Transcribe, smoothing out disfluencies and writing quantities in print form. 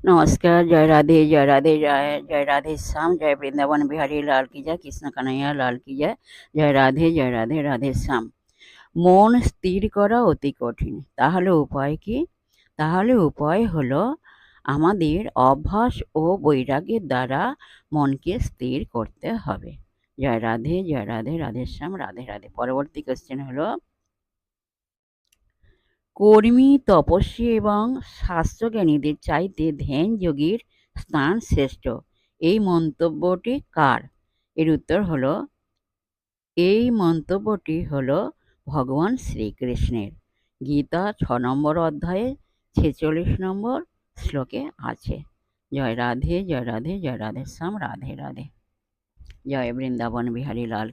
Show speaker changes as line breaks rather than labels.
नमस्कार, जय राधे, जय राधे श्याम, जय वृंदावन बिहारी लाल की जय, কৃষ্ণ কানাইয়া লাল কি জয়। জয় রাধে রাধে শ্যাম। মন স্থির করা অতি কঠিন, তাহলে উপায় কি? তাহলে উপায় হলো আমাদের অভ্যাস ও বৈরাগ্যের দ্বারা মনকে স্থির করতে হবে। জয় রাধে রাধে শ্যাম, রাধে রাধে। পরবর্তী কোশ্চেন হলো, কর্মী, তপস্বী এবং শাস্ত্রজ্ঞানীদের চাইতে ধ্যান যোগীর স্থান শ্রেষ্ঠ, এই মন্তব্যটি কার? এর উত্তর হলো, এই মন্তব্যটি হলো ভগবান শ্রীকৃষ্ণের। গীতা 6 নম্বর অধ্যায়ে 46 নম্বর শ্লোকে আছে। জয় রাধে শ্যাম, রাধে রাধে। জয় বৃন্দাবন বিহারী লাল।